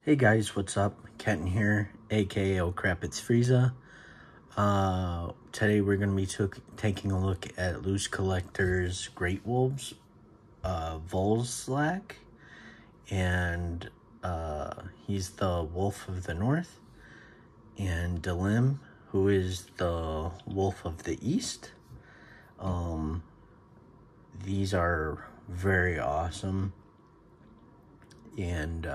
Hey guys, what's up? Kenton here, aka Oh Crap It's Frieza. Today we're going to be taking a look at Loose Collector's Great Wolves, Volzlak, and he's the Wolf of the North, and Delim, who is the Wolf of the East. These are very awesome, and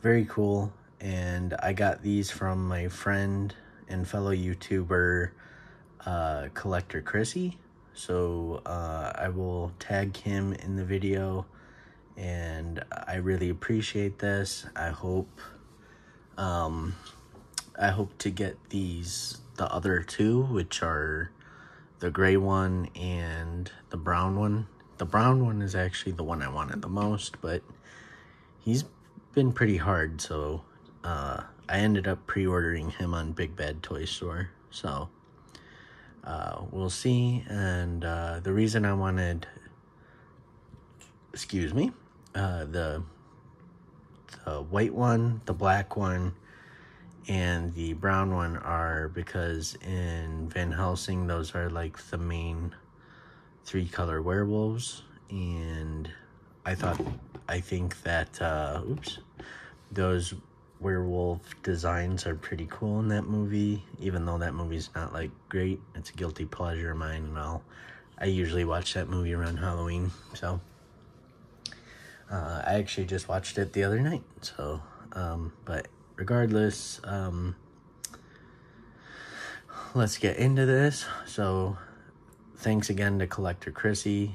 very cool. And I got these from my friend and fellow YouTuber Collector Chrissy, so I will tag him in the video, and I really appreciate this. I hope to get these, the other two, which are the gray one and the brown one. The brown one is actually the one I wanted the most, but he's been pretty hard, so I ended up pre-ordering him on Big Bad Toy Store. So we'll see. And the reason I wanted, the white one, the black one, and the brown one are because in Van Helsing, those are like the main 3-color werewolves, and I think that those werewolf designs are pretty cool in that movie, even though that movie's not like great. It's a guilty pleasure of mine, and I usually watch that movie around Halloween. So I actually just watched it the other night. So but regardless, let's get into this. So thanks again to Collector Chrissy.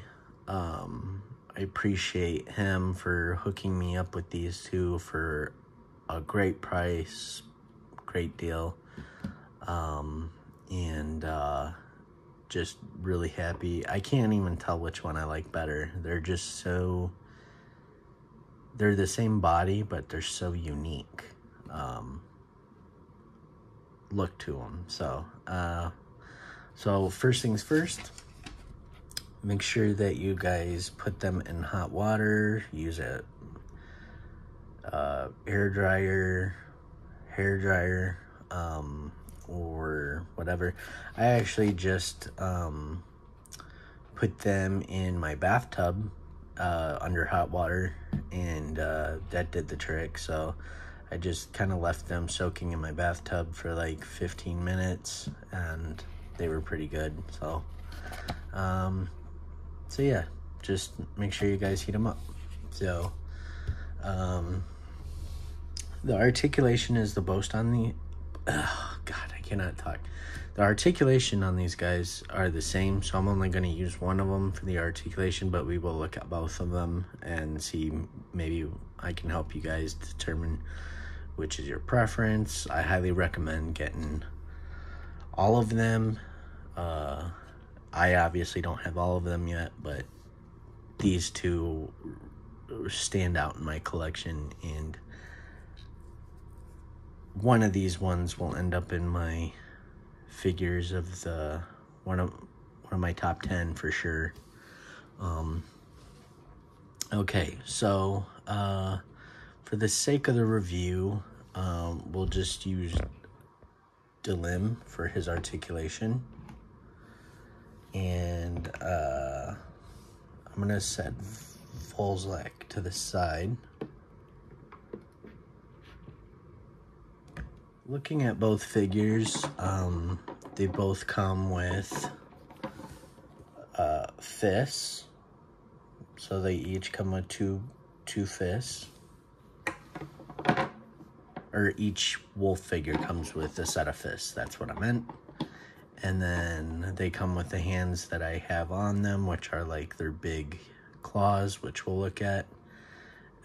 I appreciate him for hooking me up with these two for a great price, great deal, and just really happy. I can't even tell which one I like better. They're just so, they're the same body, but they're so unique look to them. So first things first, make sure that you guys put them in hot water. Use a hair dryer, or whatever. I actually just put them in my bathtub under hot water, and that did the trick. So I just kind of left them soaking in my bathtub for like 15 minutes, and they were pretty good. So yeah, just make sure you guys heat them up. So the articulation is the most on the, oh God, I cannot talk. The articulation on these guys are the same, so I'm only going to use one of them for the articulation, but we will look at both of them and see, maybe I can help you guys determine which is your preference. I highly recommend getting all of them. I obviously don't have all of them yet, but these two stand out in my collection, and one of these ones will end up in my figures of the one of my top 10 for sure. Okay, so for the sake of the review, we'll just use Delim for his articulation, and I'm gonna set Volzlak to the side. Looking at both figures, they both come with fists, so they each come with two fists, or each wolf figure comes with a set of fists, that's what I meant. And then they come with the hands that I have on them, which are like their big claws, which we'll look at.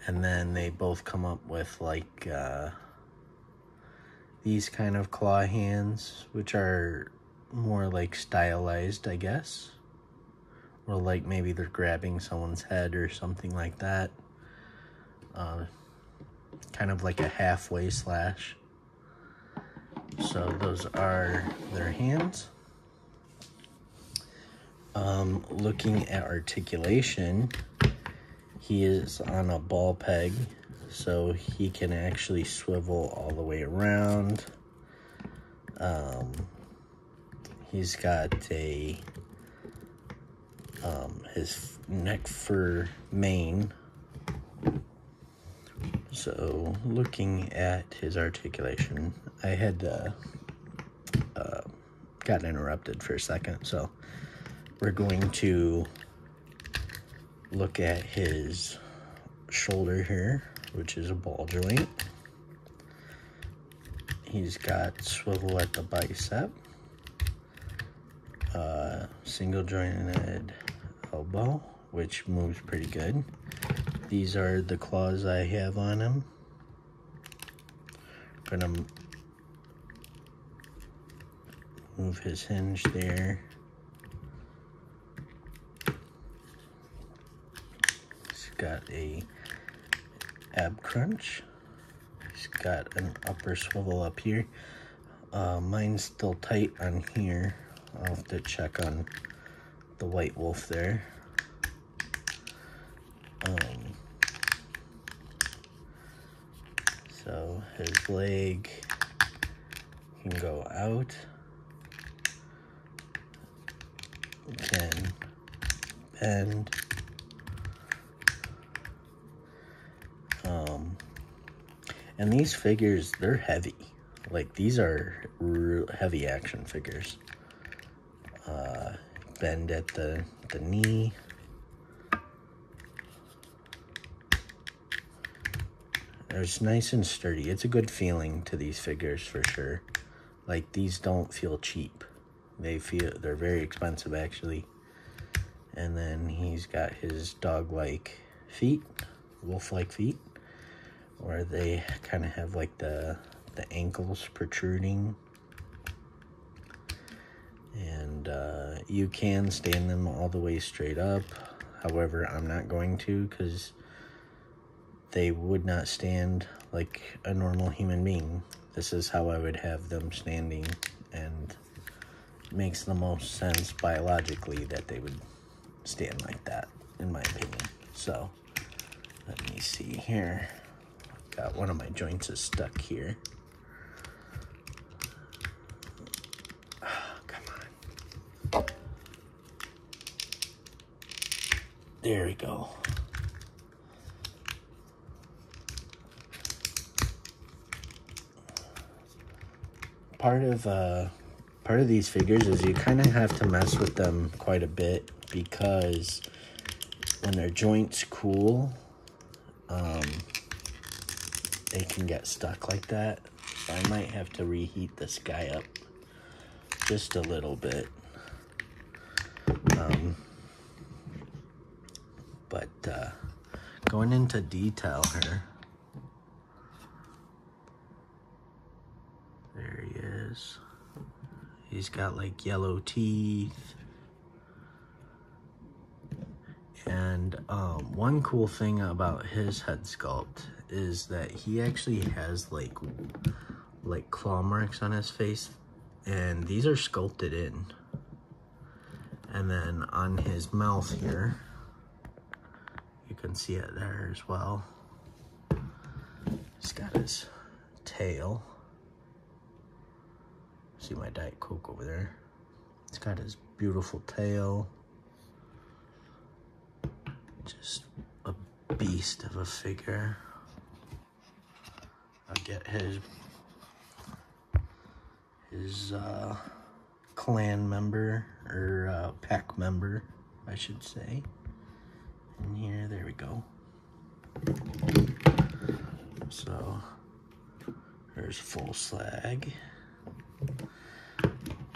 And then they both come up with like these kind of claw hands, which are more like stylized, I guess. Or like maybe they're grabbing someone's head or something like that. Kind of like a halfway slash. So those are their hands. Looking at articulation, he is on a ball peg so he can actually swivel all the way around. He's got a his neck fur mane. So looking at his articulation, I had got interrupted for a second, so we're going to look at his shoulder here, which is a ball joint. He's got swivel at the bicep, single jointed elbow, which moves pretty good. These are the claws I have on him. Gonna move his hinge there. He's got a ab crunch. He's got an upper swivel up here. Mine's still tight on here. I'll have to check on the white wolf there. So his leg can go out, can bend, and these figures, they're heavy. Like, these are heavy action figures. Bend at the knee. It's nice and sturdy. It's a good feeling to these figures for sure. Like, these don't feel cheap. They're very expensive actually. And then he's got his dog-like feet, wolf-like feet, where they kind of have like the ankles protruding. And you can stand them all the way straight up. However, I'm not going to, because they would not stand like a normal human being. This is how I would have them standing, and it makes the most sense biologically that they would stand like that, in my opinion. So, let me see here. Got one of my joints is stuck here. Oh, come on. There we go. Part of these figures is you kind of have to mess with them quite a bit, because when their joints cool, they can get stuck like that. So I might have to reheat this guy up just a little bit. But going into detail here. There he is. He's got like yellow teeth. And one cool thing about his head sculpt is that he actually has like claw marks on his face, and these are sculpted in. And then on his mouth here, you can see it there as well. He's got his tail. See my Diet Coke over there. He's got his beautiful tail. Just a beast of a figure. I'll get his clan member, or pack member, I should say. In here, there we go. So, there's Full Slag.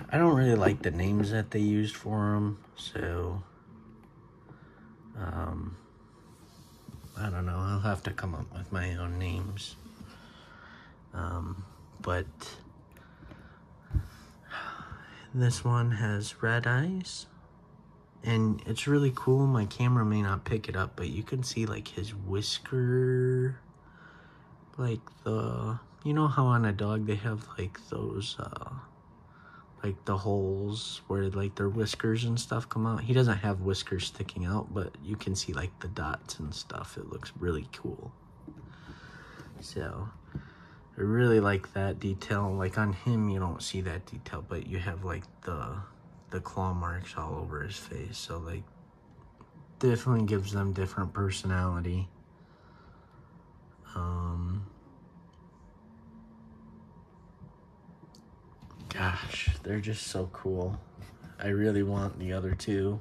I don't really like the names that they used for him, so I don't know. I'll have to come up with my own names. But this one has red eyes, and it's really cool. My camera may not pick it up, but you can see like his whisker, like you know how on a dog they have like those like the holes where like their whiskers and stuff come out. He doesn't have whiskers sticking out, but you can see like the dots and stuff. It looks really cool. So I really like that detail. Like on him, you don't see that detail, but you have like the claw marks all over his face. So like definitely gives them different personality. Gosh, they're just so cool. I really want the other two,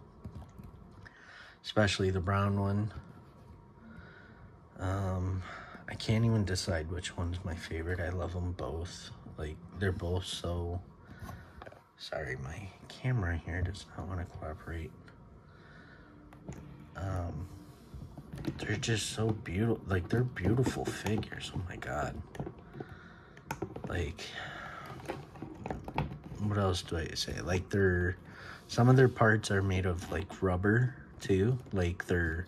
especially the brown one. I can't even decide which one's my favorite. I love them both. Like, they're both so... Sorry, my camera here does not want to cooperate. They're just so beautiful. Like, they're beautiful figures. Oh my god. Like, what else do I say? Like, some of their parts are made of like rubber too. Like their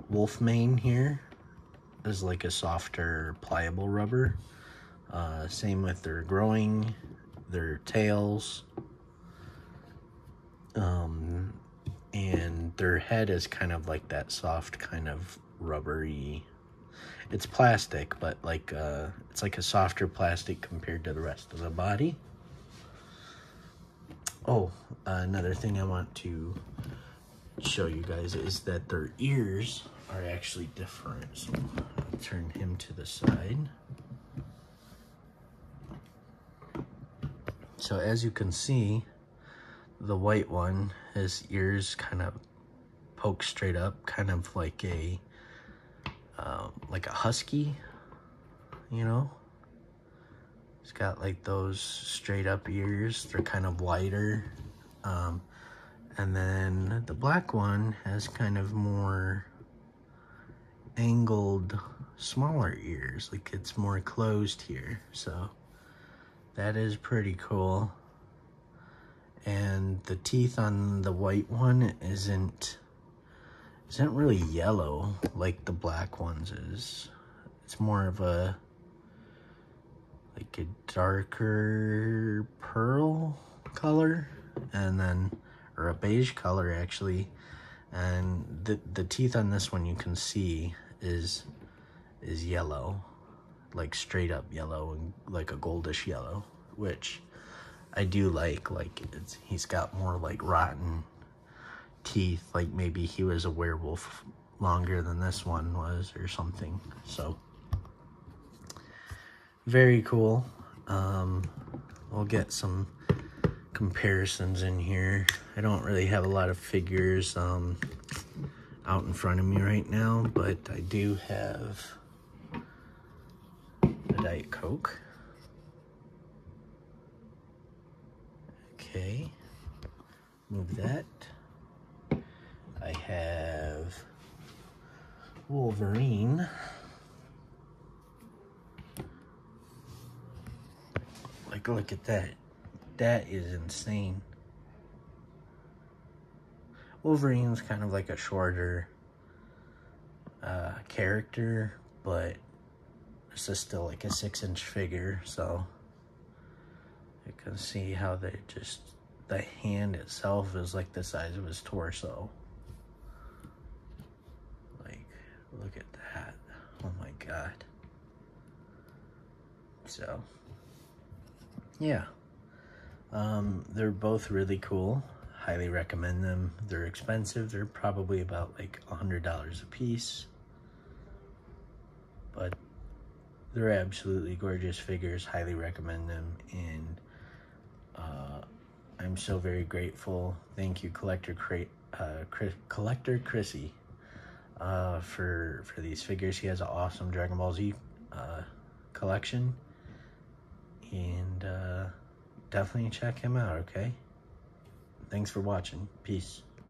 wolf mane here is like a softer, pliable rubber. Same with their growing, their tails. And their head is kind of like that soft kind of rubbery. It's plastic, but like it's like a softer plastic compared to the rest of the body. Oh, another thing I want to show you guys is that their ears are actually different. So I'll turn him to the side. So as you can see, the white one, his ears kind of poke straight up, kind of like a husky, you know? He's got like those straight up ears. They're kind of wider. And then the black one has kind of more angled, smaller ears. Like it's more closed here. So that is pretty cool. And the teeth on the white one isn't really yellow like the black ones is. It's more of a like a darker pearl color, and then or a beige color actually. And the teeth on this one you can see is yellow, like straight up yellow, and like a goldish yellow, which I do like. Like he's got more like rotten teeth, like maybe he was a werewolf longer than this one was or something. So very cool. We'll get some comparisons in here. I don't really have a lot of figures out in front of me right now, but I do have a Diet Coke. Okay, move that. I have Wolverine. Like, look at that. That is insane. Wolverine's kind of like a shorter character, but this is still like a 6-inch figure, so you can see how the hand itself is like the size of his torso. Like, look at that. Oh my god. So, yeah. They're both really cool. Highly recommend them. They're expensive. They're probably about like $100 a piece. But they're absolutely gorgeous figures. Highly recommend them. And I'm so very grateful. Thank you, Collector Chrissy, for these figures. He has an awesome Dragon Ball Z collection. And definitely check him out, okay? Thanks for watching. Peace.